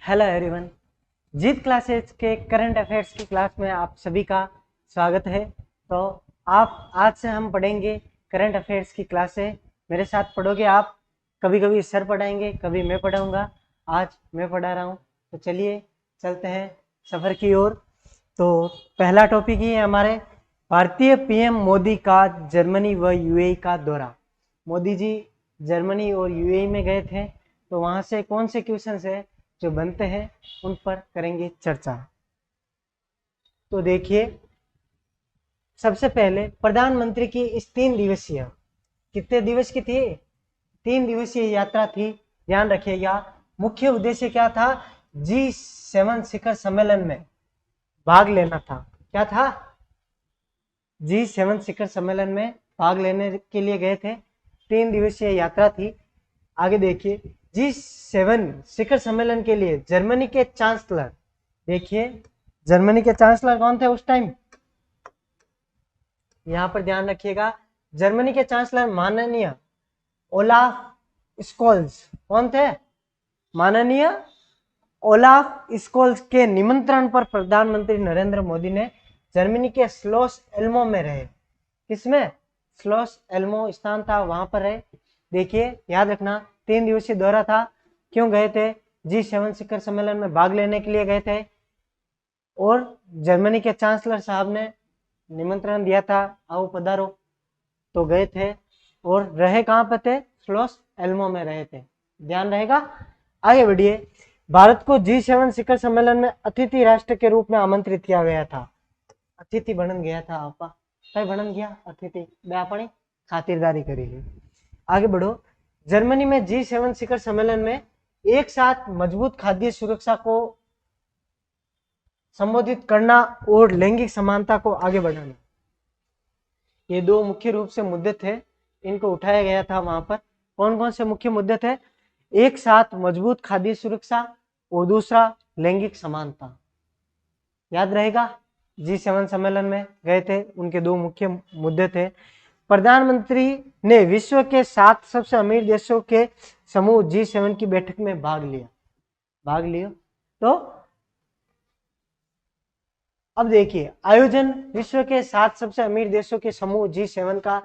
Hello everyone. Jeet classes के current affairs की class में आप सभी का स्वागत है। तो आप आज से हम पढ़ेंगे करंट अफेयर्स की क्लास है। मेरे साथ पढ़ोगे आप। कभी कभी सर पढ़ाएंगे, कभी मैं पढ़ाऊंगा। आज मैं पढ़ा रहा हूँ। तो चलिए चलते हैं सफ़र की ओर। तो पहला टॉपिक ही है हमारे भारतीय पीएम मोदी का जर्मनी व यूएई का दौरा। मोदी जी जर्मनी और यूएई में गए थे, तो वहाँ से कौन से क्वेश्चंस है जो बनते हैं उन पर करेंगे चर्चा। तो देखिए, सबसे पहले प्रधानमंत्री की इस 3 दिवसीय, कितने दिवस की थी? 3 दिवसीय यात्रा थी। ध्यान रखिएगा, मुख्य उद्देश्य क्या था? G7 शिखर सम्मेलन में भाग लेना था। क्या था? G7 शिखर सम्मेलन में भाग लेने के लिए गए थे। 3 दिवसीय यात्रा थी। आगे देखिए, G7 शिखर सम्मेलन के लिए जर्मनी के चांसलर, देखिए जर्मनी के चांसलर कौन थे उस टाइम? यहां पर ध्यान रखिएगा, जर्मनी के चांसलर माननीय ओलाफ स्कोल्स। कौन थे? माननीय ओलाफ स्कोल्स के निमंत्रण पर प्रधानमंत्री नरेंद्र मोदी ने जर्मनी के स्लोस एल्मो में रहे। किसमें? स्लोस एल्मो स्थान था, वहां पर रहे। देखिए याद रखना, 3 दिवसीय दौरा था। क्यों गए थे? G7 शिखर सम्मेलन में भाग लेने के लिए गए थे और जर्मनी के चांसलर साहब ने निमंत्रण दिया था, आओ पधारो। तो गए थे और रहे कहां पर थे? स्लोस एल्मो में रहे थे। ध्यान रहेगा। आगे बढ़िए, भारत को G7 शिखर सम्मेलन में अतिथि राष्ट्र के रूप में आमंत्रित किया गया था। अतिथि बन गया था आपा, कई बन गया अतिथि अपनी खातिरदारी करेगी। आगे बढ़ो, जर्मनी में G7 शिखर सम्मेलन में एक साथ मजबूत खाद्य सुरक्षा को संबोधित करना और लैंगिक समानता को आगे बढ़ाना, ये 2 मुख्य रूप से मुद्दे थे, इनको उठाया गया था वहां पर। कौन कौन से मुख्य मुद्दे थे? एक साथ मजबूत खाद्य सुरक्षा और दूसरा लैंगिक समानता। याद रहेगा, G7 सम्मेलन में गए थे, उनके 2 मुख्य मुद्दे थे। प्रधानमंत्री ने विश्व के 7 सबसे अमीर देशों के समूह G7 की बैठक में भाग लिया। तो अब देखिए, आयोजन विश्व के 7 सबसे अमीर देशों के समूह G7 का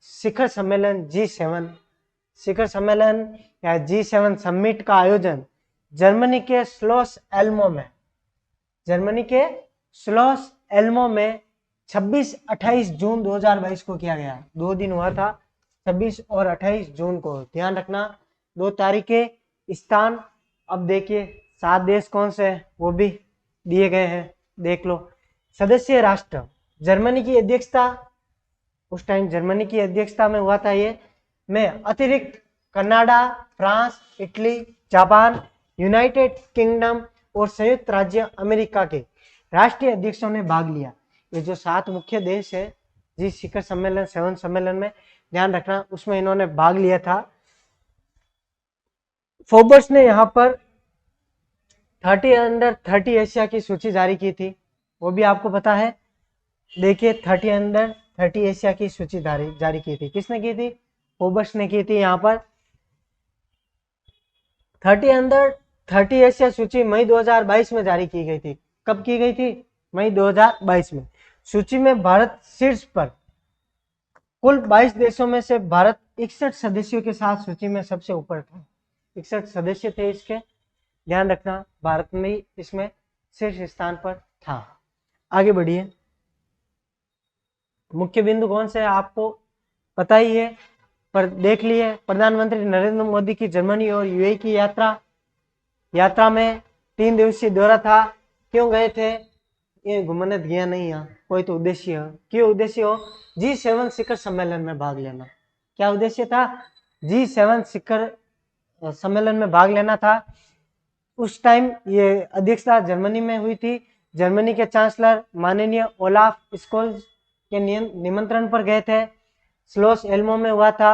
शिखर सम्मेलन, G7 शिखर सम्मेलन या G7 समिट का आयोजन जर्मनी के स्लोस एल्मो में 26-28 जून 2022 को किया गया। 2 दिन हुआ था, 26 और 28 जून को। ध्यान रखना, 2 तारीखें, स्थान। अब देखिए 7 देश कौन से हैं वो भी दिए गए हैं, देख लो। सदस्य राष्ट्र, जर्मनी की अध्यक्षता, उस टाइम जर्मनी की अध्यक्षता में हुआ था ये, में अतिरिक्त Canada, France, Italy, Japan, United kingdom और संयुक्त राज्य अमेरिका के राष्ट्रीय अध्यक्षों ने भाग लिया। ये जो 7 मुख्य देश है जिस शिखर सम्मेलन 7 सम्मेलन में, ध्यान रखना, उसमें इन्होंने भाग लिया था। फोर्ब्स ने यहाँ पर 30 अंडर 30 एशिया की सूची जारी की थी, वो भी आपको पता है। देखिए 30 अंडर 30 एशिया की सूची जारी की थी। किसने की थी? फोर्ब्स ने की थी। यहाँ पर 30 अंडर 30 एशिया सूची मई 2022 में जारी की गई थी। कब की गई थी? मई 2022 में। सूची में भारत शीर्ष पर। कुल 22 देशों में से भारत 61 सदस्यों के साथ सूची में सबसे ऊपर था। 61 सदस्य थे इसके, ध्यान रखना, भारत में इसमें शीर्ष स्थान पर था। आगे बढ़िए, मुख्य बिंदु कौन से आपको पता ही है, पर देख लिए। प्रधानमंत्री नरेंद्र मोदी की जर्मनी और यूएई की यात्रा में 3 दिवसीय दौरा था। क्यों गए थे? ये घूमने गया नहीं है, कोई तो उद्देश्य है। क्यों उद्देश्य हो? G7 शिखर सम्मेलन में भाग लेना। क्या उद्देश्य था? G7 शिखर सम्मेलन में भाग लेना था। उस टाइम ये अध्यक्षता जर्मनी में हुई थी। जर्मनी के चांसलर माननीय ओलाफ स्कोल्स के निमंत्रण पर गए थे। स्लोस एल्मो में हुआ था।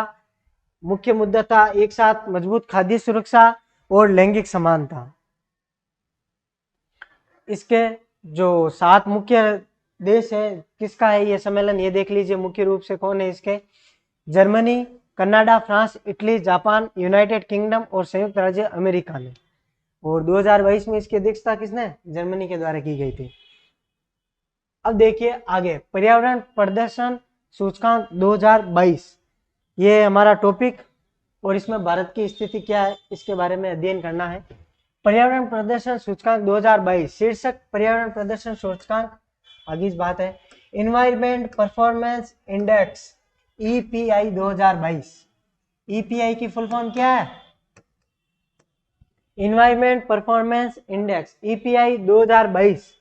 मुख्य मुद्दा था एक साथ मजबूत खाद्य सुरक्षा और लैंगिक समानता। इसके जो 7 मुख्य देश है, किसका है ये सम्मेलन, ये देख लीजिए मुख्य रूप से कौन है इसके। Germany, Canada, France, Italy, Japan, United kingdom और संयुक्त राज्य अमेरिका ने। और 2022 में इसकी अध्यक्षता किसने, जर्मनी के द्वारा की गई थी। अब देखिए आगे, पर्यावरण प्रदर्शन सूचकांक 2022, ये हमारा टॉपिक, और इसमें भारत की स्थिति क्या है इसके बारे में अध्ययन करना है। पर्यावरण प्रदर्शन सूचकांक 2022, शीर्षक पर्यावरण प्रदर्शन सूचकांक, आगे इस बात है environment performance index EPI 2022। EPI की फुल फॉर्म क्या है, इन्वायरमेंट परफॉर्मेंस इंडेक्स, ईपीआई 2022।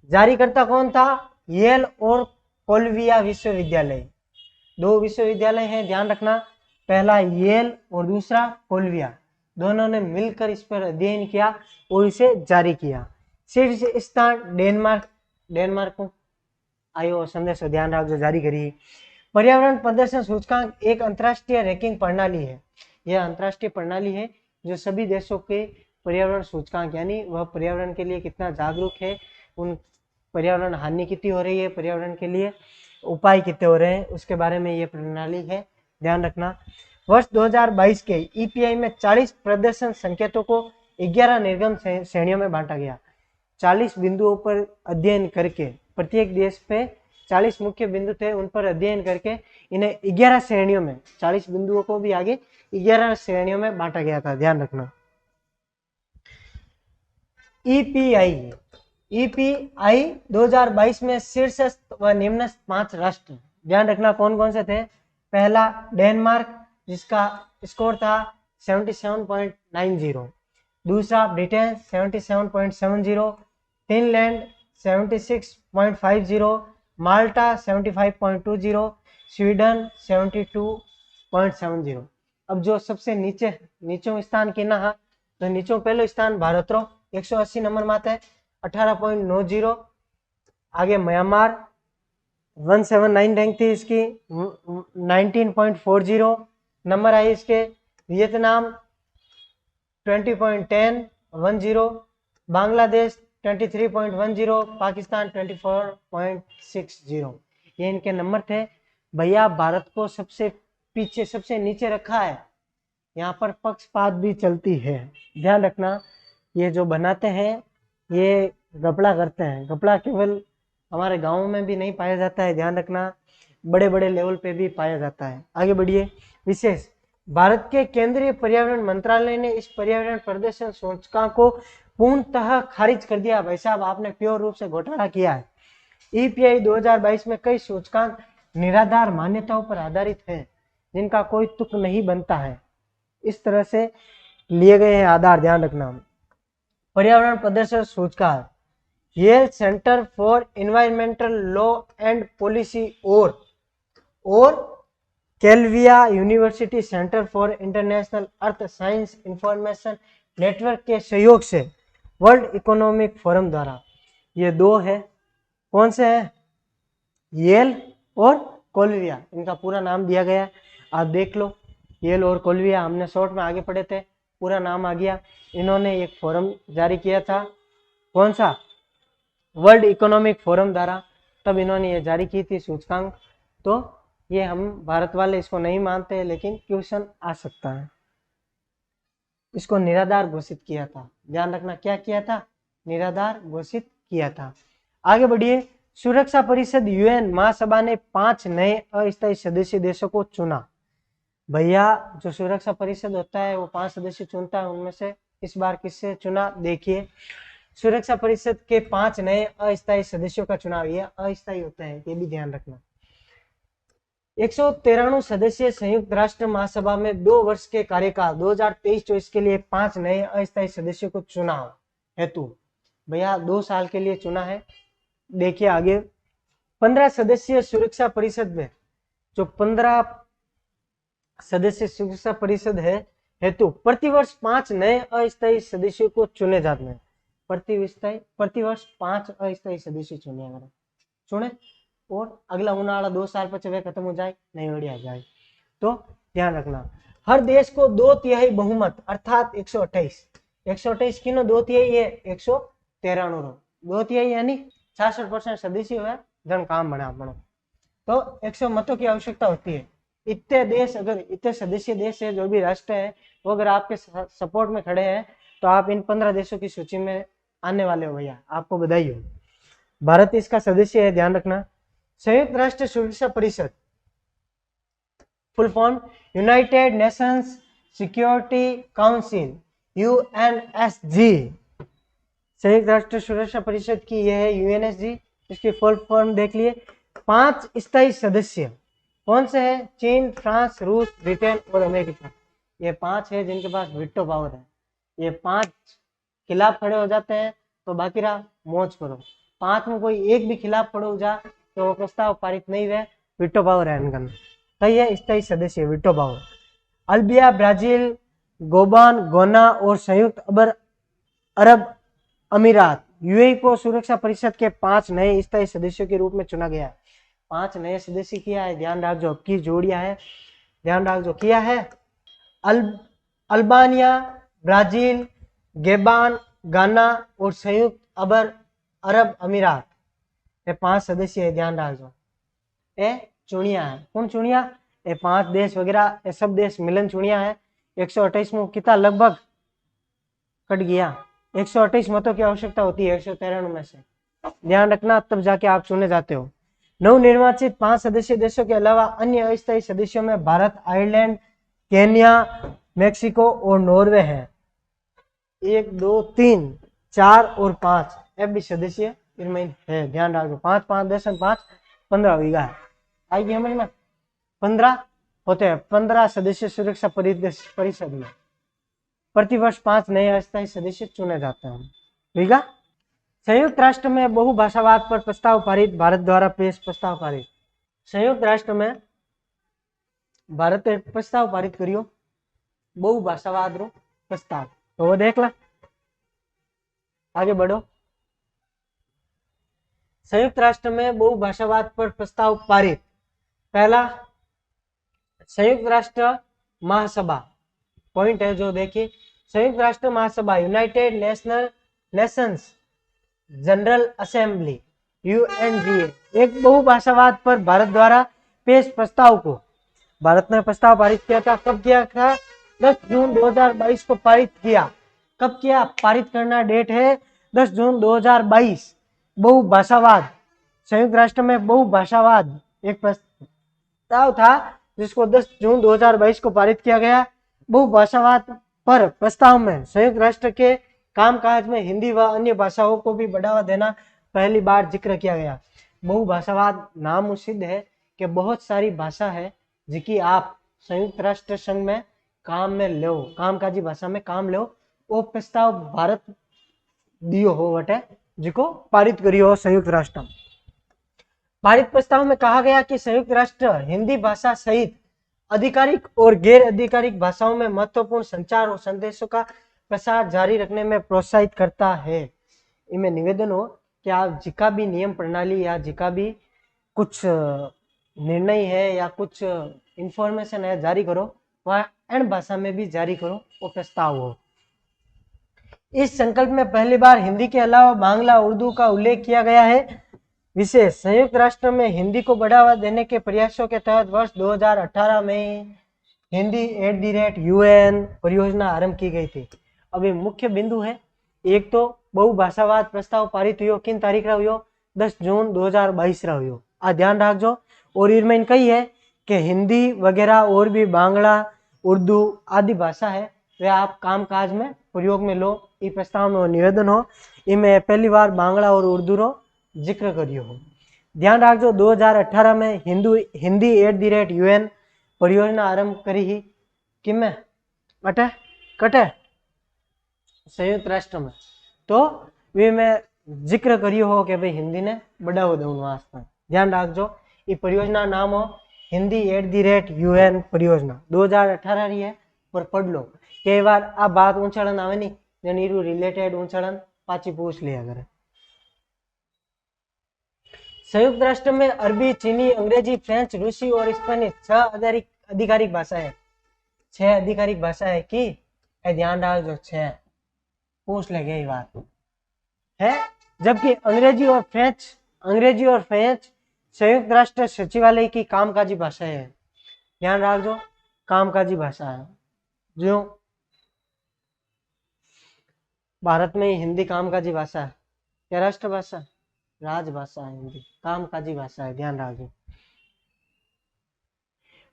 जारीकर्ता कौन था, येल और कोलंबिया विश्वविद्यालय। दो विश्वविद्यालय हैं, ध्यान रखना, पहला येल और दूसरा कोलंबिया, दोनों ने मिलकर इस पर अध्ययन किया और इसे जारी किया। शीर्ष स्थान डेनमार्क, डेनमार्क को आयो संदेश ध्यान रखो जारी करी। पर्यावरण प्रदर्शन सूचकांक एक अंतरराष्ट्रीय रैंकिंग प्रणाली है, यह अंतरराष्ट्रीय प्रणाली है जो सभी देशों के पर्यावरण सूचकांक, यानी वह पर्यावरण के लिए कितना जागरूक है, उन पर्यावरण हानि कितनी हो रही है, पर्यावरण के लिए उपाय कितने हो रहे हैं, उसके बारे में ये प्रणाली है, ध्यान रखना। वर्ष 2022 के ईपीआई में 40 प्रदर्शन संकेतों को 11 निर्गम श्रेणियों में बांटा गया। 40 बिंदुओं पर अध्ययन करके, प्रत्येक देश पे 40 मुख्य बिंदु थे, उन पर अध्ययन करके इन्हें 11 श्रेणियों में, 40 बिंदुओं को भी आगे 11 श्रेणियों में बांटा गया था, ध्यान रखना। ईपीआई, ईपीआई 2022 में शीर्षस्थ व निम्नस्थ 5 राष्ट्र, ध्यान रखना कौन कौन से थे। पहला डेनमार्क जिसका स्कोर था 77.90, दूसरा ब्रिटेन 77.70, फिनलैंड 76.50, माल्टा 75.20, स्वीडन 72.70। अब जो सबसे नीचो स्थान की ना, तो नीचो पहलो स्थान भारत रो 180 नंबर माते 18.90। आगे म्यांमार 179 रैंक थी इसकी 19.40 नंबर आई इसके। वियतनाम 20.10, बांग्लादेश 23.10, पाकिस्तान 24.60। ये इनके नंबर थे। भैया भारत को सबसे पीछे, सबसे नीचे रखा है, यहाँ पर पक्षपात भी चलती है, ध्यान रखना। ये जो बनाते हैं ये घपला करते हैं, घपला केवल हमारे गाँव में भी नहीं पाया जाता है, ध्यान रखना, बड़े बड़े लेवल पे भी पाया जाता है। आगे बढ़िए। विशेष, भारत के केंद्रीय पर्यावरण मंत्रालय ने इस पर्यावरण प्रदर्शन सूचकांक को पूर्णतः खारिज कर दिया। भाई साहब आपने प्योर रूप से घोटाला किया है। ईपीआई 2022 में कई सूचकांक निराधार मान्यताओं पर आधारित हैं, जिनका कोई तुक नहीं बनता है, इस तरह से लिए गए हैं आधार, ध्यान रखना। पर्यावरण प्रदर्शन सूचकांक, Yale centre for environmental law and policy और Columbia university centre for international earth science information network के सहयोग से वर्ल्ड इकोनॉमिक फोरम द्वारा, ये दो है, कौन से है, येल और कोलंबिया, इनका पूरा नाम दिया गया है, आप देख लो। येल और कोलंबिया हमने शॉर्ट में आगे पढ़े थे, पूरा नाम आ गया। इन्होंने एक फोरम जारी किया था, कौन सा, वर्ल्ड इकोनॉमिक फोरम द्वारा, तब इन्होंने ये जारी की थी सूचकांक। तो ये हम भारत वाले इसको नहीं मानते, लेकिन क्वेश्चन आ सकता है। इसको निराधार घोषित किया था, ध्यान रखना, क्या किया था, निराधार घोषित किया था। आगे बढ़िए। सुरक्षा परिषद यूएन महासभा ने 5 नए अस्थायी सदस्य देशों को चुना। भैया जो सुरक्षा परिषद होता है वो 5 सदस्य चुनता है, उनमें से इस बार किससे चुना, देखिए सुरक्षा परिषद के 5 नए अस्थायी सदस्यों का चुनाव, ये अस्थायी होता है, ये भी ध्यान रखना। 193 सदस्यीय संयुक्त राष्ट्र महासभा में 2 वर्ष के कार्यकाल 2023-24 के लिए 5 नए अस्थायी सदस्यों को चुनाव हेतु, भैया 2 साल के लिए चुना है। देखिए आगे, 15 सदस्यीय सुरक्षा परिषद में जो 15 सदस्य सुरक्षा परिषद है हेतु प्रतिवर्ष 5 नए अस्थायी सदस्यों को चुने जाते हैं। प्रतिवर्ष 5 अस्थायी सदस्य चुने और अगला उनाला 2 साल पर वे खत्म हो जाए, नई ओडी आ जाए। तो ध्यान रखना, हर देश को 2/3 बहुमत अर्थात 128 किनो 2/3 है 193 2/3 यानी 66% सदस्य हुआ जन काम बना अपना, तो 100 मतों की आवश्यकता होती है। इतने देश, अगर इतने सदस्य देश है, जो भी राष्ट्र है, वो अगर आपके सपोर्ट में खड़े हैं तो आप इन 15 देशों की सूची में आने वाले हो भैया, आपको बधाई हो। भारत इसका सदस्य है, ध्यान रखना। संयुक्त राष्ट्र सुरक्षा परिषद, full form United Nations Security Council, UNSG. संयुक्त राष्ट्र सुरक्षा परिषद की यह है यूएनएसजी, इसकी फुल फॉर्म देख लिए। 5 स्थायी सदस्य कौन से हैं? चीन, फ्रांस, रूस, ब्रिटेन और अमेरिका। ये 5 है जिनके पास वीटो पावर है। ये 5 खिलाफ खड़े हो जाते हैं तो बाकी रहा मौज करो। 5 में कोई एक भी खिलाफ खड़े हो जा तो वो प्रस्ताव पारित नहीं हुए, वीटो पावर है इनका। सही है, स्थायी सदस्य वीटो पावर। अल्बिया, ब्राजील, गोबान, गोना और संयुक्त अरब अमीरात यूएई को सुरक्षा परिषद के 5 नए स्थायी सदस्यों के रूप में चुना गया है। 5 नए सदस्य किया है, ध्यान रख जो की जोड़िया है, ध्यान रख जो किया है। अल्बानिया, ब्राजील, गेबान, गाना और संयुक्त अरब अमीरात, ये 5 सदस्य है, ध्यान रख जो। ये चुनिया है, कौन चुनिया? ये 5 देश वगैरह ये सब देश मिलन चुनिया है। 128 में कितना लगभग कट गया, 128 मतों की आवश्यकता होती है 193 में से, ध्यान रखना, तब जाके आप चुने जाते हो। नवनिर्वाचित 5 सदस्य देशों के अलावा अन्य अस्थायी सदस्यों में भारत, आयरलैंड, केन्या, मेक्सिको और नॉर्वे है। 1 2 3 4 और 5 ये भी सदस्य इनमें है, ध्यान रखो। 5 5 10 5 15 होगा, आएगी समझ में। 15 होते हैं, 15 सदस्य सुरक्षा परिषद में। प्रतिवर्ष 5 नए अस्थायी सदस्य चुने जाते हैं, ठीक है। संयुक्त राष्ट्र में बहुभाषावाद पर प्रस्ताव पारित, भारत द्वारा पेश प्रस्ताव पारित। संयुक्त राष्ट्र में भारत प्रस्ताव पारित करियो बहुभाषावाद रो प्रस्ताव, तो वो देख ला, आगे बढ़ो। संयुक्त राष्ट्र में बहुभाषावाद पर प्रस्ताव पारित। पहला, संयुक्त राष्ट्र महासभा, पॉइंट है जो देखिए, संयुक्त राष्ट्र महासभा United Nations General Assembly UNGA एक बहुभाषावाद पर भारत द्वारा पेश प्रस्ताव को भारत ने प्रस्ताव पारित किया था। कब किया था? 10 जून 2022 को पारित किया। कब किया? पारित करना डेट है 10 जून 2022। बहुभाषावाद, संयुक्त राष्ट्र में बहुभाषावाद एक प्रस्ताव था जिसको 10 जून 2022 को पारित किया गया। बहुभाषावाद पर प्रस्ताव में संयुक्त राष्ट्र के कामकाज में हिंदी व अन्य भाषाओं को भी बढ़ावा देना पहली बार जिक्र किया गया। बहुभाषावाद नाम सिद्ध है कि बहुत सारी भाषा है जिकी आप संयुक्त राष्ट्र संघ में काम में लो, कामकाजी भाषा में काम लो, वो प्रस्ताव भारत दियो हो वटे जिको पारित करियो हो संयुक्त राष्ट्र। पारित प्रस्ताव में कहा गया कि संयुक्त राष्ट्र हिंदी भाषा सहित आधिकारिक और गैर आधिकारिक भाषाओं में महत्वपूर्ण संचार और संदेशों का प्रसार जारी रखने में प्रोत्साहित करता है। इनमें निवेदन हो कि आप जिका भी नियम प्रणाली या जिका भी कुछ निर्णय है या कुछ इंफॉर्मेशन है जारी करो, वह अन्य भाषा में भी जारी करो, वो प्रस्ताव हो। इस संकल्प में पहली बार हिंदी के अलावा बांग्ला, उर्दू का उल्लेख किया गया है। विशेष, संयुक्त राष्ट्र में हिंदी को बढ़ावा देने के प्रयासों के तहत वर्ष 2018 में हिंदी @UN परियोजना आरंभ की गई थी। अभी मुख्य बिंदु है, एक तो बहुभाषावाद प्रस्ताव पारित हुई, किन तारीख रहा हुई? 10 जून 2022 रहा हुई। आ ध्यान रखो। और इनमें कही है कि हिंदी वगैरह और भी बांग्ला, उर्दू आदि भाषा है वे आप कामकाज में प्रयोग में लो। ये प्रस्ताव में निवेदन हो, इनमें पहली बार बांग्ला और उर्दू रो जिक्र करियो हो। ध्यान रखो 2018 में हिंदी @UN परियोजना आरंभ करी ही किमें अटे कटे संयुक्त राष्ट्र में, तो वे में जिक्र करियो हो कि भाई हिंदी ने बढ़ावो देने वास्ते। ध्यान रखो, ये परियोजना नाम हो हिंदी @UN परियोजना 2018 रही है, पर पढ़ लो कई बार आ बात ऊंचाड़न आवे नहीं, जनीरू रिलेटेड ऊंचाड़न पाची पूछ लिया करे। संयुक्त राष्ट्र में अरबी, चीनी, अंग्रेजी, फ्रेंच, रूसी और स्पेनिश 6 आधिकारिक भाषा है। 6 आधिकारिक भाषा है कि ध्यान रखो, 6 पूछ ले गई बात है। जबकि अंग्रेजी और फ्रेंच संयुक्त राष्ट्र सचिवालय की कामकाजी भाषा है। ध्यान रखो, कामकाजी भाषा है। जो भारत में हिंदी कामकाजी भाषा है। क्या राष्ट्रभाषा? राजभाषा है हिंदी, कामकाजी भाषा है, ध्यान रखिए।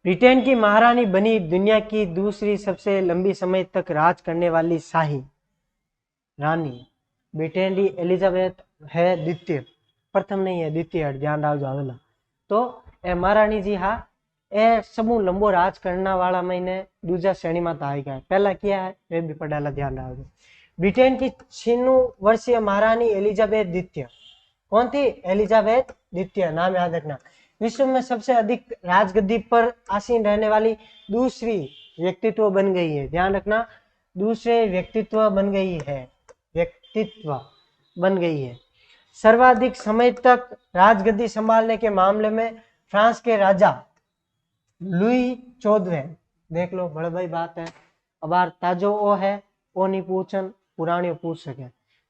ब्रिटेन की महारानी बनी दुनिया की दूसरी सबसे लंबी समय तक राज करने वाली शाही रानी। ब्रिटेन की एलिजाबेथ है द्वितीय, प्रथम नहीं है, द्वितीय, ध्यान रखो आवेला। तो ए महारानी जी हाँ ए समूह लंबो राज करने वाला महीने दूसरा श्रेणी में आई गया। पहला क्या है वे भी पढ़ेला, ध्यान रखो। ब्रिटेन की 96 वर्षीय महारानी एलिजाबेथ द्वितीय। कौन थी? एलिजाबेथ द्वितीय, नाम याद रखना। विश्व में सबसे अधिक राजगद्दी पर आसीन रहने वाली दूसरी व्यक्तित्व बन गई है, ध्यान रखना, दूसरे व्यक्तित्व बन गई है, व्यक्तित्व बन गई है। सर्वाधिक समय तक राजगद्दी संभालने के मामले में फ्रांस के राजा लुई 14वें, देख लो बड़े भाई बात है। अब ताजो ओ है ओ नहीं पूछन, पुरानी पूछ सके।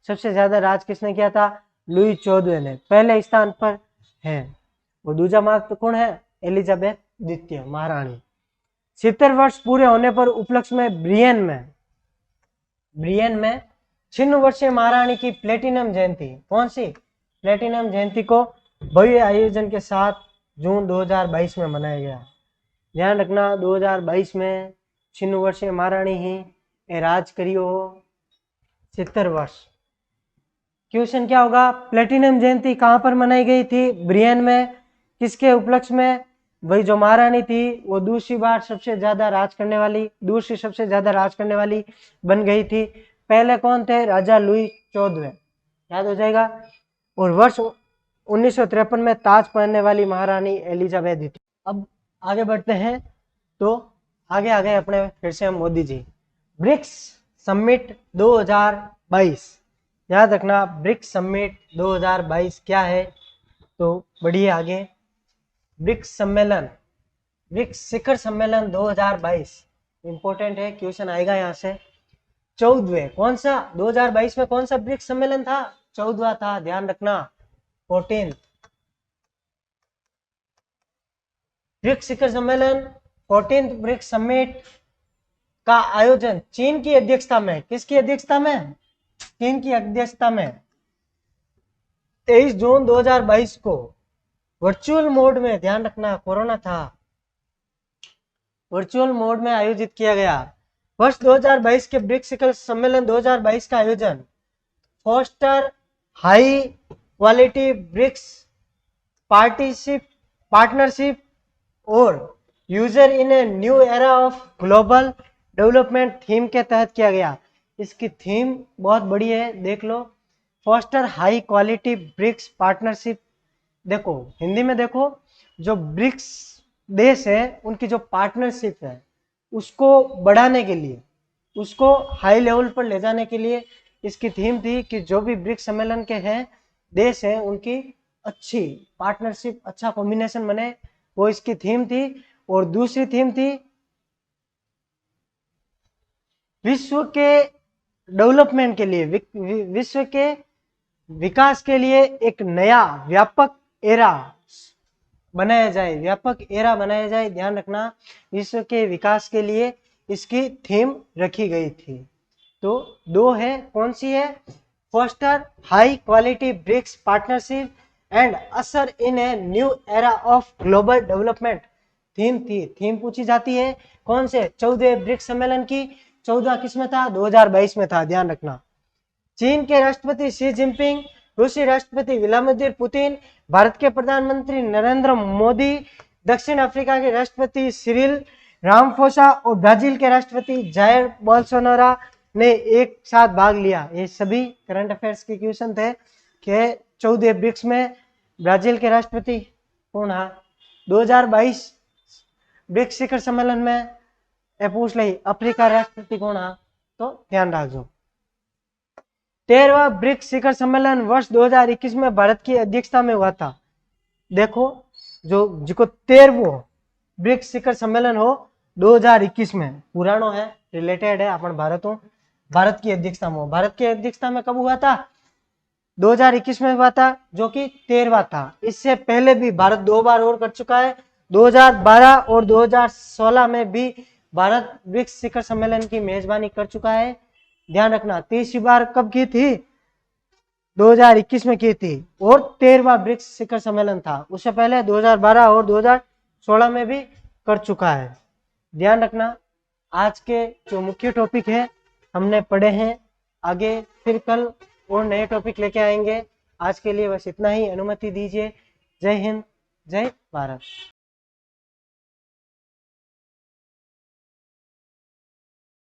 सबसे ज्यादा राज किसने किया था? लुई 14वें ने, पहले स्थान पर है। और दूसरा मार्ग पे कौन है? एलिजाबेथ द्वितीय महारानी। 70 वर्ष पूरे होने पर उपलक्ष्य में ब्रियन में 96 वर्षीय महारानी की प्लेटिनम जयंती, कौन सी? प्लेटिनम जयंती को भव्य आयोजन के साथ जून 2022 में मनाया गया। ध्यान रखना 2022 में 96 वर्षीय महारानी ही राज करियो 70 वर्ष। क्वेश्चन क्या होगा? प्लेटिनम जयंती कहां पर मनाई गई थी? ब्रियन में। किसके उपलक्ष्य में? वही जो महारानी थी वो दूसरी सबसे ज्यादा राज करने वाली बन गई थी। पहले कौन थे? राजा लुई 14वें, याद हो जाएगा। और वर्ष 1953 में ताज पहनने वाली महारानी एलिजाबेथ द्वितीय। अब आगे बढ़ते हैं, तो आगे अपने फिर से हम मोदी जी। ब्रिक्स समिट 2022, याद रखना ब्रिक्स समिट 2022 क्या है? तो बढ़िए आगे। ब्रिक्स शिखर सम्मेलन 2022 इंपॉर्टेंट है, क्वेश्चन आएगा यहाँ से। 14वें, कौन सा? 2022 में कौन सा ब्रिक्स सम्मेलन था? 14वां था, ध्यान रखना। 14 ब्रिक्स शिखर सम्मेलन, 14 ब्रिक्स समिट का आयोजन चीन की अध्यक्षता में, किसकी अध्यक्षता में? चीन की अध्यक्षता में 23 जून 2022 को वर्चुअल मोड में, ध्यान रखना कोरोना था, वर्चुअल मोड में आयोजित किया गया। वर्ष 2022 के ब्रिक्स शिखर सम्मेलन 2022 का आयोजन foster high quality BRICS partnership और usher in a new era of global development theme के तहत किया गया। इसकी थीम बहुत बड़ी है, देख लो। Foster high quality BRICS partnership, देखो हिंदी में देखो, जो ब्रिक्स देश है उनकी जो पार्टनरशिप है उसको बढ़ाने के लिए, उसको हाई लेवल पर ले जाने के लिए इसकी थीम थी कि जो भी ब्रिक्स सम्मेलन के हैं देश हैं उनकी अच्छी पार्टनरशिप, अच्छा कॉम्बिनेशन बने, वो इसकी थीम थी। और दूसरी थीम थी विश्व के डेवलपमेंट के लिए, विश्व के विकास के लिए एक नया व्यापक एरा बनाया जाए, ध्यान रखना विश्व के विकास के लिए इसकी थीम रखी गई थी। तो दो है, कौन सी है? Foster high quality BRICS partnership and usher in a new era of global development theme थी। थीम पूछी जाती है कौन से? 14वें ब्रिक्स सम्मेलन की। 14 किस में था? 2022 में था, ध्यान रखना। चीन के राष्ट्रपति शी जिनपिंग, रूसी राष्ट्रपति व्लादिमीर पुतिन, भारत के प्रधानमंत्री नरेंद्र मोदी, दक्षिण अफ्रीका के राष्ट्रपति सिरिल रामफोसा और ब्राजील के राष्ट्रपति जायर बोल्सोनारो ने एक साथ भाग लिया। ये सभी करंट अफेयर्स के क्वेश्चन थे कि 14 ब्रिक्स में ब्राजील के राष्ट्रपति कौन है? 2022 ब्रिक्स शिखर सम्मेलन में पूछ ली अफ्रीका राष्ट्रपति कौन है, तो ध्यान रखो। 13वां ब्रिक्स शिखर सम्मेलन वर्ष 2021 में भारत की अध्यक्षता में हुआ था। देखो जो जिको 13वां ब्रिक्स शिखर सम्मेलन हो 2021 में, पुरानो है, रिलेटेड है अपन भारत की अध्यक्षता में। भारत की अध्यक्षता में कब हुआ था? 2021 में हुआ था, जो कि 13वां था। इससे पहले भी भारत 2 बार और कर चुका है, 2012 और 2016 में भी भारत ब्रिक्स शिखर सम्मेलन की मेजबानी कर चुका है। ध्यान रखना 30वीं बार कब की थी, 2021 में की थी, और 13वां ब्रिक्स शिखर सम्मेलन था। उससे पहले 2012 और 2016 में भी कर चुका है। ध्यान रखना आज के जो मुख्य टॉपिक है हमने पढ़े हैं, आगे फिर कल और नए टॉपिक लेके आएंगे। आज के लिए बस इतना ही, अनुमति दीजिए। जय हिंद, जय भारत।